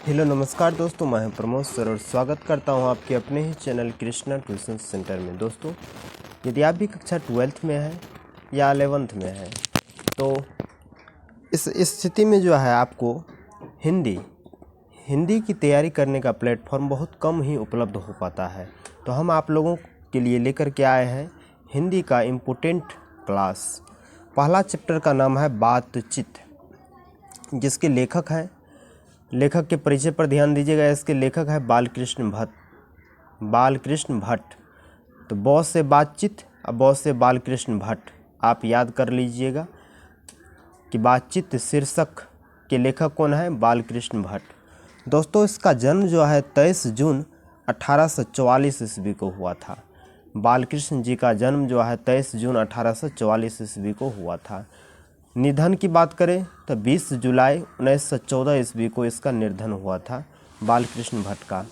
Hello नमस्कार दोस्तों, मैं प्रमोद सर और स्वागत करता हूं आपके अपने ही चैनल कृष्णा ट्यूशन सेंटर में। दोस्तों, यदि आप भी कक्षा 12th में हैं या 11th में हैं तो इस स्थिति में जो है आपको हिंदी की तैयारी करने का प्लेटफॉर्म बहुत कम ही उपलब्ध हो पाता है। तो हम आप लोगों के लिए लेकर के आए हैं हिंदी का इम्पोर्टेंट क्लास। पहला चैप्टर का नाम है बातचीत, जिसके लेखक के परिचय पर ध्यान दीजिएगा। इसके लेखक है बालकृष्ण भट्ट। तो ब से बातचीत और ब से बालकृष्ण भट्ट आप याद कर लीजिएगा कि बातचीत शीर्षक के लेखक कौन है? बालकृष्ण भट्ट। दोस्तों, इसका जन्म जो है 23 जून 1844 ईस्वी को हुआ था। बालकृष्ण जी का जन्म जो है 23 जून 1844 ईस्वी को हुआ था। निधन की बात करें तो 20 जुलाई 1914 ईस्वी को इसका निर्धन हुआ था बालकृष्ण भट्ट का।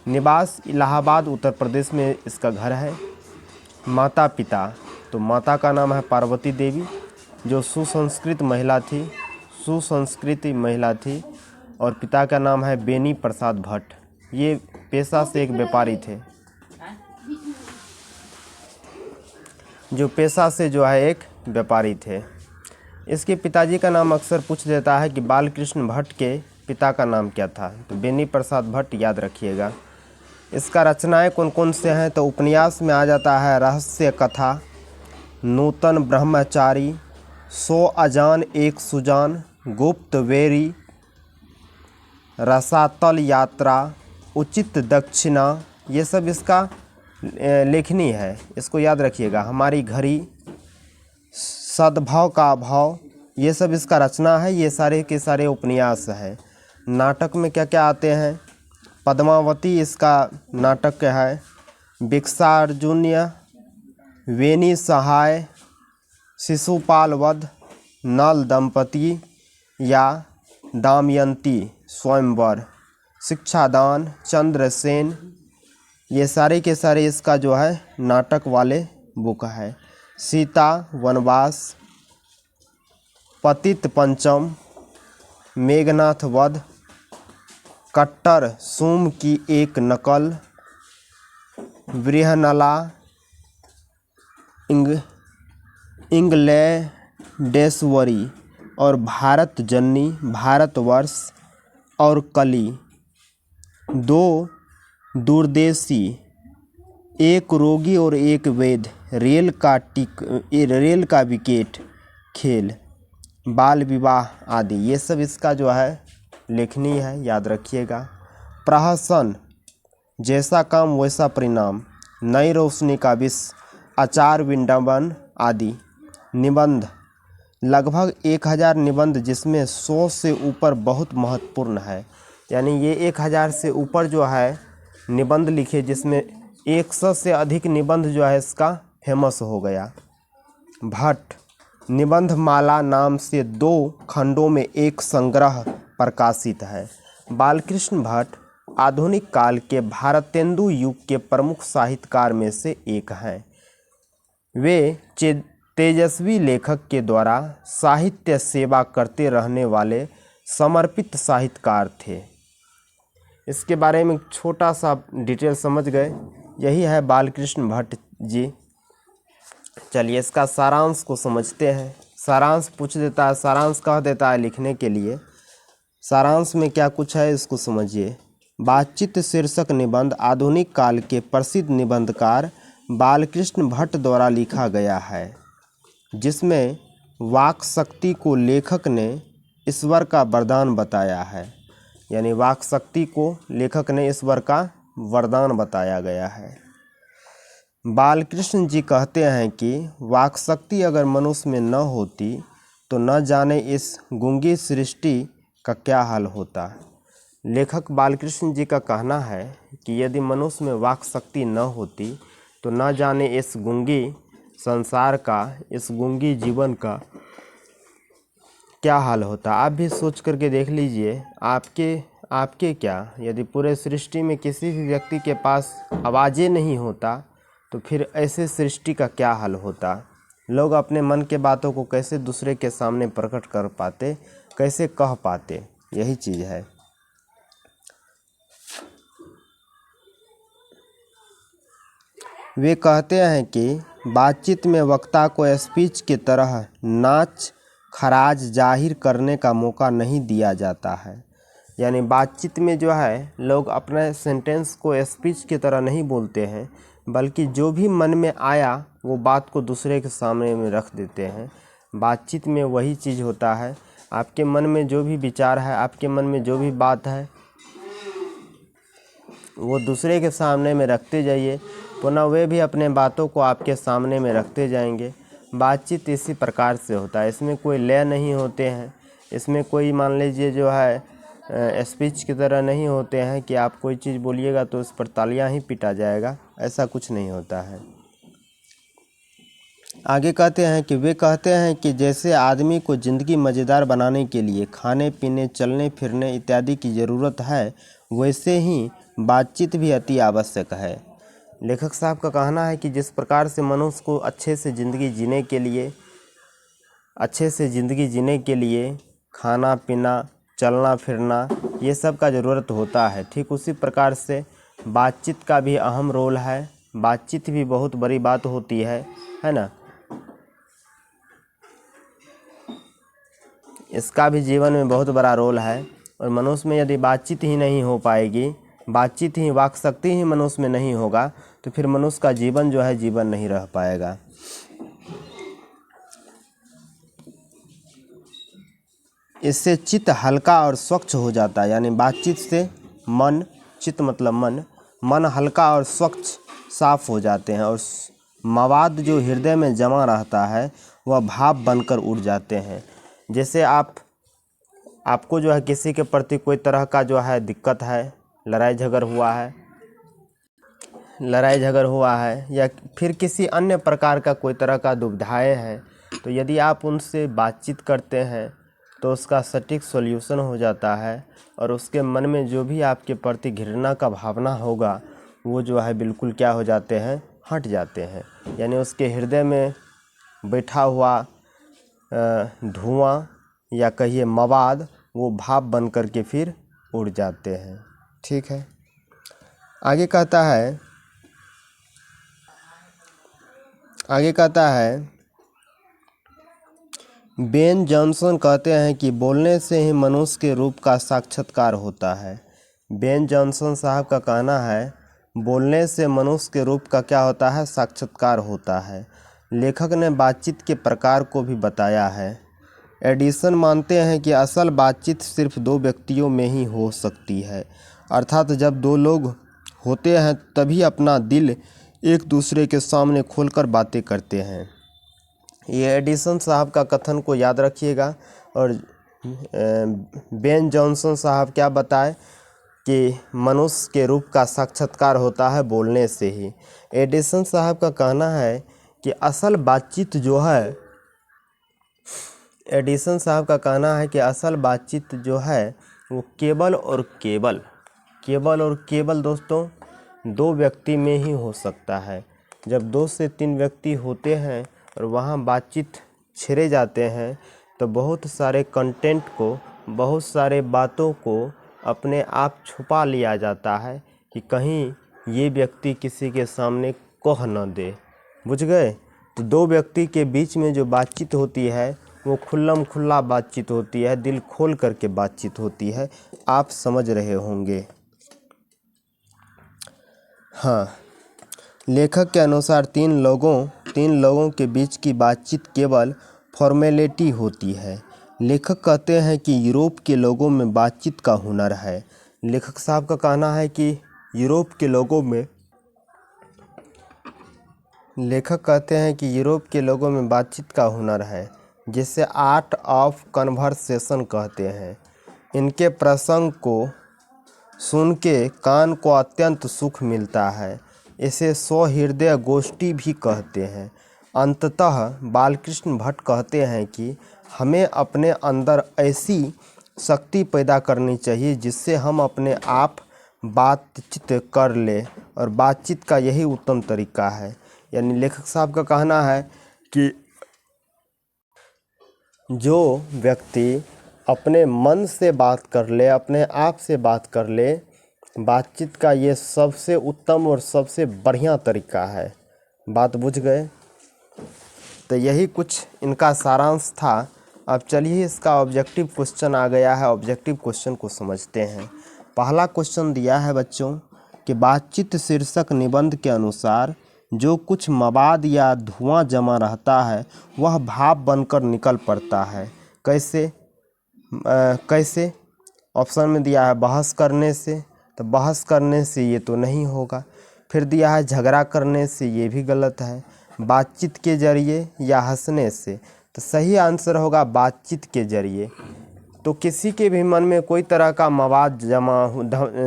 निवास इलाहाबाद उत्तर प्रदेश में इसका घर है। माता पिता, तो माता का नाम है पार्वती देवी, जो सुसंस्कृत महिला थी और पिता का नाम है बेनी प्रसाद भट्ट। ये पेशा से एक व्यापारी थे, एक व्यापारी थे। इसके पिताजी का नाम अक्सर पूछ देता है कि बालकृष्ण भट्ट के पिता का नाम क्या था, तो बेनी प्रसाद भट्ट याद रखिएगा। इसका रचनाएं कौन कौन से हैं? तो उपन्यास में आ जाता है रहस्य कथा, नूतन ब्रह्मचारी, 100 अजान एक सुजान, गुप्त वेरी, रसातल यात्रा, उचित दक्षिणा। ये सब इसका लेखनी है, इसको याद रखिएगा। हमारी घड़ी, सद्भाव का अभाव, ये सब इसका रचना है। ये सारे के सारे उपन्यास है। नाटक में क्या क्या आते हैं? पद्मावती इसका नाटक है, भिक्षार्जुन्य, वेणी सहाय, शिशुपाल वध, नल दंपति या दमयंती स्वयंवर, शिक्षादान, चंद्रसेन। ये सारे के सारे इसका जो है नाटक वाले बुक है। सीता वनवास, पतित पंचम, मेघनाथ वध, कट्टर सोम की एक नकल, बृहनला, इंग्लैंडेश्वरी और भारत जननी, भारतवर्ष और कली, दो दूरदेशी, एक रोगी और एक वैद्य, रेल का विकेट खेल, बाल विवाह आदि। ये सब इसका जो है लेखनी है, याद रखिएगा। प्रहसन, जैसा काम वैसा परिणाम, नई रोशनी का विष, आचार विडंबन आदि। निबंध, लगभग 1000 निबंध, जिसमें 100 से ऊपर बहुत महत्वपूर्ण है। यानी ये 1000 से ऊपर जो है निबंध लिखे, जिसमें 100 से अधिक निबंध जो है इसका फेमस हो गया। भट्ट, निबंध माला नाम से 2 खंडों में एक संग्रह प्रकाशित है। बालकृष्ण भट्ट आधुनिक काल के भारतेंदु युग के प्रमुख साहित्यकार में से एक हैं। वे तेजस्वी लेखक के द्वारा साहित्य सेवा करते रहने वाले समर्पित साहित्यकार थे। इसके बारे में छोटा सा डिटेल समझ गए, यही है बालकृष्ण भट्ट जी। चलिए इसका सारांश को समझते हैं। सारांश पूछ देता है, सारांश कह देता है लिखने के लिए। सारांश में क्या कुछ है इसको समझिए। बातचीत शीर्षक निबंध आधुनिक काल के प्रसिद्ध निबंधकार बालकृष्ण भट्ट द्वारा लिखा गया है, जिसमें वाक शक्ति को लेखक ने ईश्वर का वरदान बताया है। यानी वाक शक्ति को लेखक ने ईश्वर का वरदान बताया गया है। बालकृष्ण जी कहते हैं कि वाक शक्ति अगर मनुष्य में न होती तो न जाने इस गूंगी सृष्टि का क्या हाल होता। लेखक बालकृष्ण जी का कहना है कि यदि मनुष्य में वाक शक्ति न होती तो न जाने इस गूंगी संसार का, इस गूंगी जीवन का क्या हाल होता। आप भी सोच करके देख लीजिए, आपके क्या, यदि पूरे सृष्टि में किसी भी व्यक्ति के पास आवाज़ें नहीं होता तो फिर ऐसे सृष्टि का क्या हाल होता। लोग अपने मन के बातों को कैसे दूसरे के सामने प्रकट कर पाते, कैसे कह पाते, यही चीज़ है। वे कहते हैं कि बातचीत में वक्ता को स्पीच की तरह नाच खराज जाहिर करने का मौका नहीं दिया जाता है। यानी बातचीत में जो है लोग अपने सेंटेंस को स्पीच की तरह नहीं बोलते हैं, बल्कि जो भी मन में आया वो बात को दूसरे के सामने में रख देते हैं। बातचीत में वही चीज़ होता है, आपके मन में जो भी विचार है, आपके मन में जो भी बात है, वो दूसरे के सामने में रखते जाइए, पुनः वे भी अपने बातों को आपके सामने में रखते जाएंगे। बातचीत इसी प्रकार से होता है, इसमें कोई लय नहीं होते हैं, इसमें कोई मान लीजिए जो है स्पीच की तरह नहीं होते हैं कि आप कोई चीज़ बोलिएगा तो उस पर तालियां ही पीटा जाएगा, ऐसा कुछ नहीं होता है। आगे कहते हैं कि वे कहते हैं कि जैसे आदमी को ज़िंदगी मज़ेदार बनाने के लिए खाने पीने चलने फिरने इत्यादि की ज़रूरत है, वैसे ही बातचीत भी अति आवश्यक है। लेखक साहब का कहना है कि जिस प्रकार से मनुष्य को अच्छे से ज़िंदगी जीने के लिए खाना पीना चलना फिरना ये सब का ज़रूरत होता है, ठीक उसी प्रकार से बातचीत का भी अहम रोल है। बातचीत भी बहुत बड़ी बात होती है ना। इसका भी जीवन में बहुत बड़ा रोल है, और मनुष्य में यदि बातचीत ही नहीं हो पाएगी, बातचीत ही वाक शक्ति ही मनुष्य में नहीं होगा, तो फिर मनुष्य का जीवन जो है जीवन नहीं रह पाएगा। इससे चित्त हल्का और स्वच्छ हो जाता है। यानी बातचीत से मन, चित्त मतलब मन हल्का और स्वच्छ साफ हो जाते हैं, और मवाद जो हृदय में जमा रहता है वह भाव बनकर उड़ जाते हैं। जैसे आपको जो है किसी के प्रति कोई तरह का जो है दिक्कत है, लड़ाई झगड़ हुआ है या फिर किसी अन्य प्रकार का कोई तरह का दुविधाएं है, तो यदि आप उनसे बातचीत करते हैं तो उसका सटीक सॉल्यूशन हो जाता है, और उसके मन में जो भी आपके प्रति घृणा का भावना होगा वो जो है बिल्कुल क्या हो जाते हैं, हट जाते हैं। यानी उसके हृदय में बैठा हुआ धुआं या कहिए मवाद, वो भाप बन कर के फिर उड़ जाते हैं। ठीक है, आगे कहता है बेन जॉनसन कहते हैं कि बोलने से ही मनुष्य के रूप का साक्षात्कार होता है। बेन जॉनसन साहब का कहना है बोलने से मनुष्य के रूप का क्या होता है, साक्षात्कार होता है। लेखक ने बातचीत के प्रकार को भी बताया है। एडिसन मानते हैं कि असल बातचीत सिर्फ दो व्यक्तियों में ही हो सकती है, अर्थात जब दो लोग होते हैं तभी अपना दिल एक दूसरे के सामने खोलकर बातें करते हैं। ये एडिसन साहब का कथन को याद रखिएगा। और बेन जॉनसन साहब क्या बताए कि मनुष्य के रूप का साक्षात्कार होता है बोलने से ही। एडिसन साहब का कहना है कि असल बातचीत जो है वो केवल और केवल दोस्तों दो व्यक्ति में ही हो सकता है। जब 2 से 3 व्यक्ति होते हैं और वहाँ बातचीत छिड़े जाते हैं तो बहुत सारे कंटेंट को, बहुत सारे बातों को अपने आप छुपा लिया जाता है कि कहीं ये व्यक्ति किसी के सामने कह न दे। बुझ गए? तो 2 व्यक्ति के बीच में जो बातचीत होती है वो खुल्लम खुल्ला बातचीत होती है, दिल खोल करके बातचीत होती है। आप समझ रहे होंगे। हाँ, लेखक के अनुसार तीन लोगों के बीच की बातचीत केवल फॉर्मेलिटी होती है। लेखक कहते हैं कि यूरोप के लोगों में बातचीत का हुनर है। लेखक साहब का कहना है कि यूरोप के लोगों में बातचीत का हुनर है, जिसे आर्ट ऑफ कन्वर्सेशन कहते हैं। इनके प्रसंग को सुन के कान को अत्यंत सुख मिलता है। इसे सौहृदय गोष्ठी भी कहते हैं। अंततः बालकृष्ण भट्ट कहते हैं कि हमें अपने अंदर ऐसी शक्ति पैदा करनी चाहिए जिससे हम अपने आप बातचीत कर ले, और बातचीत का यही उत्तम तरीका है। यानी लेखक साहब का कहना है कि जो व्यक्ति अपने मन से बात कर ले, अपने आप से बात कर ले, बातचीत का ये सबसे उत्तम और सबसे बढ़िया तरीका है। बात बुझ गए। तो यही कुछ इनका सारांश था। अब चलिए इसका ऑब्जेक्टिव क्वेश्चन आ गया है, ऑब्जेक्टिव क्वेश्चन को समझते हैं। पहला क्वेश्चन दिया है बच्चों कि बातचीत शीर्षक निबंध के अनुसार जो कुछ मवाद या धुआं जमा रहता है वह भाप बनकर निकल पड़ता है। कैसे? कैसे? ऑप्शन में दिया है बहस करने से, तो बहस करने से ये तो नहीं होगा। फिर दिया है झगड़ा करने से, ये भी गलत है। बातचीत के जरिए या हंसने से, तो सही आंसर होगा बातचीत के जरिए। तो किसी के भी मन में कोई तरह का मवाद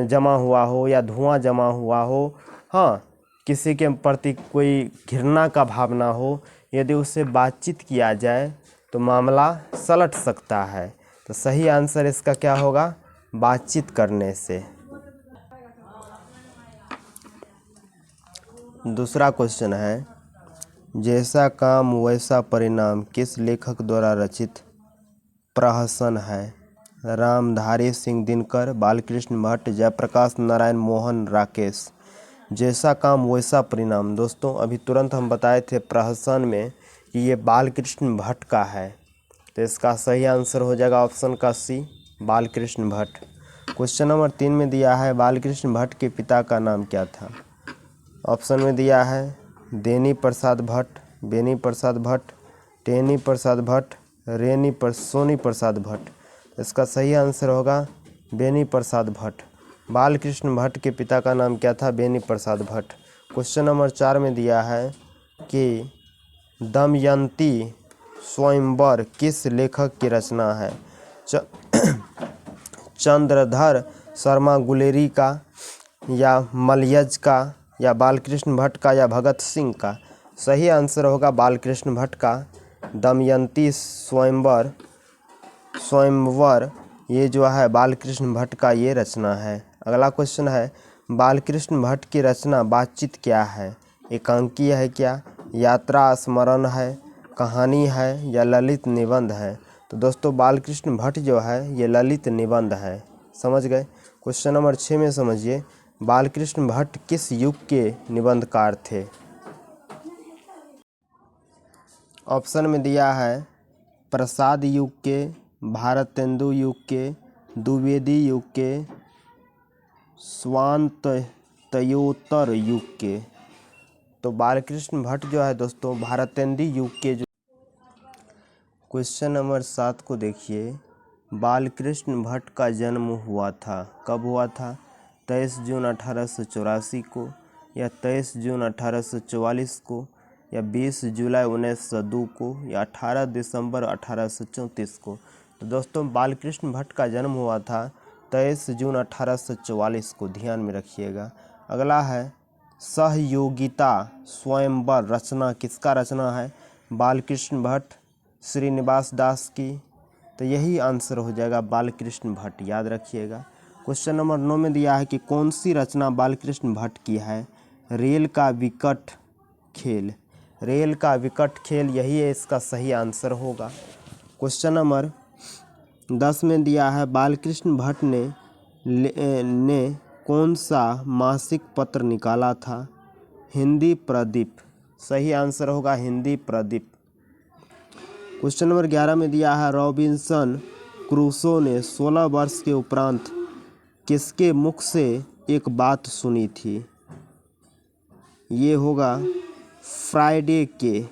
जमा हुआ हो या धुआं जमा हुआ हो, हाँ, किसी के प्रति कोई घृणा का भावना हो, यदि उससे बातचीत किया जाए तो मामला सलट सकता है। तो सही आंसर इसका क्या होगा? बातचीत करने से। दूसरा क्वेश्चन है, जैसा काम वैसा परिणाम किस लेखक द्वारा रचित प्रहसन है? रामधारी सिंह दिनकर, बालकृष्ण भट्ट, जयप्रकाश नारायण मोहन, राकेश। जैसा काम वैसा परिणाम, दोस्तों अभी तुरंत हम बताए थे प्रहसन में कि ये बालकृष्ण भट्ट का है, तो इसका सही आंसर हो जाएगा ऑप्शन का सी, बालकृष्ण भट्ट। क्वेश्चन नंबर 3 में दिया है बालकृष्ण भट्ट के पिता का नाम क्या था? ऑप्शन में दिया है देनी प्रसाद भट्ट, बेनी प्रसाद भट्ट, टेनी प्रसाद भट्ट, सोनी प्रसाद भट्ट। इसका सही आंसर होगा बेनी प्रसाद भट्ट। बालकृष्ण भट्ट के पिता का नाम क्या था? बेनी प्रसाद भट्ट। क्वेश्चन नंबर 4 में दिया है कि दमयंती स्वयंवर किस लेखक की रचना है? चंद्रधर शर्मा गुलेरी का, या मलयज का, या बालकृष्ण भट्ट का, या भगत सिंह का? सही आंसर होगा बालकृष्ण भट्ट का। दमयंती स्वयंवर ये जो है बालकृष्ण भट्ट का ये रचना है। अगला क्वेश्चन है बालकृष्ण भट्ट की रचना बातचीत क्या है? एकांकीय है क्या, यात्रा स्मरण है, कहानी है, या ललित निबंध है? तो दोस्तों बालकृष्ण भट्ट जो है ये ललित निबंध है। समझ गए? क्वेश्चन नंबर 6 में समझिए, बालकृष्ण भट्ट किस युग के निबंधकार थे? ऑप्शन में दिया है प्रसाद युग के, भारतेंदु युग के, द्विवेदी युग के, स्वातंत्र्योत्तर युग के। तो बालकृष्ण भट्ट जो है दोस्तों भारतेंदु युग के। जो क्वेश्चन नंबर 7 को देखिए, बालकृष्ण भट्ट का जन्म हुआ था, कब हुआ था? 23 जून 1884 को, या 23 जून 1844 को, या 20 जुलाई 1902 को, या 18 दिसंबर 1834 को? तो दोस्तों बालकृष्ण भट्ट का जन्म हुआ था 23 जून 1844 को, ध्यान में रखिएगा। अगला है सहयोगिता स्वयंवर रचना किसका रचना है? बालकृष्ण भट्ट, श्रीनिवास दास की। तो यही आंसर हो जाएगा बालकृष्ण भट्ट, याद रखिएगा। क्वेश्चन नंबर 9 में दिया है कि कौन सी रचना बालकृष्ण भट्ट की है? रेल का विकट खेल। रेल का विकट खेल यही है इसका सही आंसर होगा। क्वेश्चन नंबर 10 में दिया है बालकृष्ण भट्ट ने कौन सा मासिक पत्र निकाला था? हिंदी प्रदीप। सही आंसर होगा हिंदी प्रदीप। क्वेश्चन नंबर 11 में दिया है रॉबिन्सन क्रूसो ने 16 वर्ष के उपरांत किसके मुख से एक बात सुनी थी? ये होगा फ्राइडे के।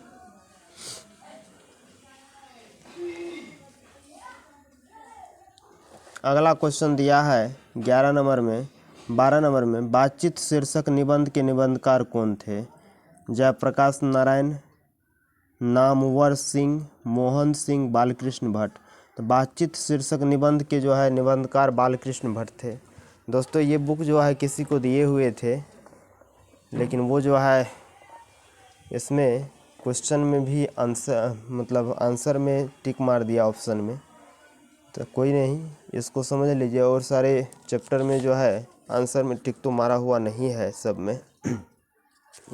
अगला क्वेश्चन दिया है 11 नंबर में 12 नंबर में बातचीत शीर्षक निबंध के निबंधकार कौन थे? जयप्रकाश नारायण, नामवर सिंह, मोहन सिंह, बालकृष्ण भट्ट। तो बातचीत शीर्षक निबंध के जो है निबंधकार बालकृष्ण भट्ट थे। दोस्तों ये बुक जो है किसी को दिए हुए थे, लेकिन वो जो है इसमें क्वेश्चन में भी आंसर में टिक मार दिया ऑप्शन में, तो कोई नहीं, इसको समझ लीजिए। और सारे चैप्टर में जो है आंसर में टिक तो मारा हुआ नहीं है सब में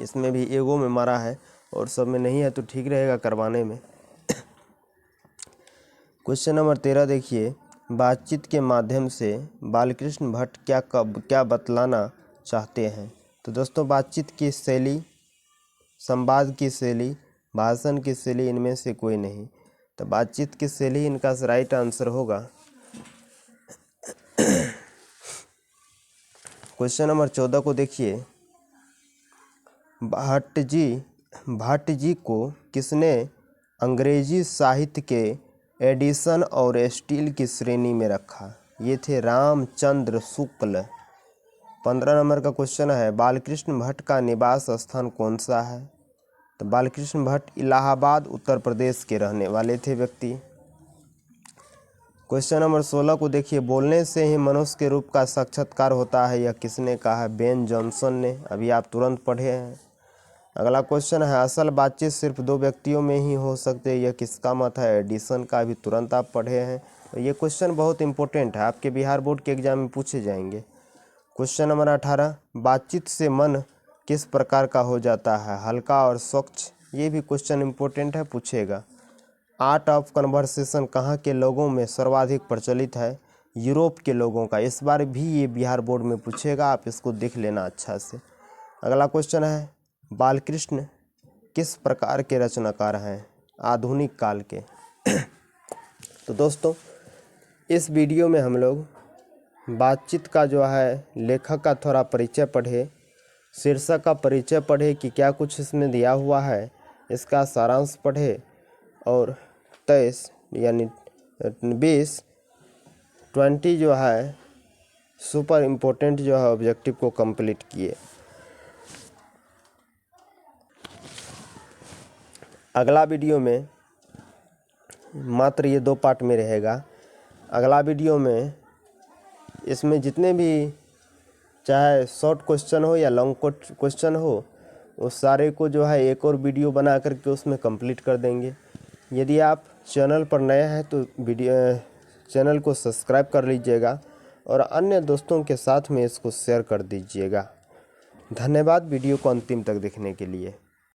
इसमें भी एगो में मारा है और सब में नहीं है, तो ठीक रहेगा करवाने में। क्वेश्चन नंबर 13 देखिए, बातचीत के माध्यम से बालकृष्ण भट्ट क्या बतलाना चाहते हैं? तो दोस्तों बातचीत की शैली संवाद की शैली, भाषण की शैली, इनमें से कोई नहीं। तो बातचीत की शैली इनका राइट आंसर होगा। क्वेश्चन नंबर 14 को देखिए। भट्ट जी को किसने अंग्रेजी साहित्य के एडिशन और स्टील की श्रेणी में रखा? ये थे रामचंद्र शुक्ल। 15 नंबर का क्वेश्चन है, बालकृष्ण भट्ट का निवास स्थान कौन सा है? तो बालकृष्ण भट्ट इलाहाबाद उत्तर प्रदेश के रहने वाले थे व्यक्ति। क्वेश्चन नंबर 16 को देखिए। बोलने से ही मनुष्य के रूप का साक्षात्कार होता है, यह किसने कहा है? बेन जॉनसन ने। अभी आप तुरंत पढ़े हैं। अगला क्वेश्चन है, असल बातचीत सिर्फ दो व्यक्तियों में ही हो सकती है, यह किसका मत है? एडिसन का। भी तुरंत आप पढ़े हैं। तो ये क्वेश्चन बहुत इंपॉर्टेंट है, आपके बिहार बोर्ड के एग्जाम में पूछे जाएंगे। क्वेश्चन नंबर 18, बातचीत से मन किस प्रकार का हो जाता है? हल्का और स्वच्छ। ये भी क्वेश्चन इंपॉर्टेंट है, पूछेगा। आर्ट ऑफ कन्वर्सेशन कहाँ के लोगों में सर्वाधिक प्रचलित है? यूरोप के लोगों का। इस बार भी ये बिहार बोर्ड में पूछेगा, आप इसको देख लेना अच्छा से। अगला क्वेश्चन है, बालकृष्ण किस प्रकार के रचनाकार हैं? आधुनिक काल के। तो दोस्तों, इस वीडियो में हम लोग बातचीत का जो है लेखक का थोड़ा परिचय पढ़े, शीर्षक का परिचय पढ़े कि क्या कुछ इसमें दिया हुआ है, इसका सारांश पढ़े, और 23 यानी 20 जो है सुपर इम्पोर्टेंट जो है ऑब्जेक्टिव को कंप्लीट किए। अगला वीडियो में मात्र ये 2 पार्ट में रहेगा। अगला वीडियो में इसमें जितने भी चाहे शॉर्ट क्वेश्चन हो या लॉन्ग क्वेश्चन हो, उस सारे को जो है एक और वीडियो बना करके उसमें कंप्लीट कर देंगे। यदि आप चैनल पर नए हैं तो चैनल को सब्सक्राइब कर लीजिएगा और अन्य दोस्तों के साथ में इसको शेयर कर दीजिएगा। धन्यवाद वीडियो को अंतिम तक देखने के लिए।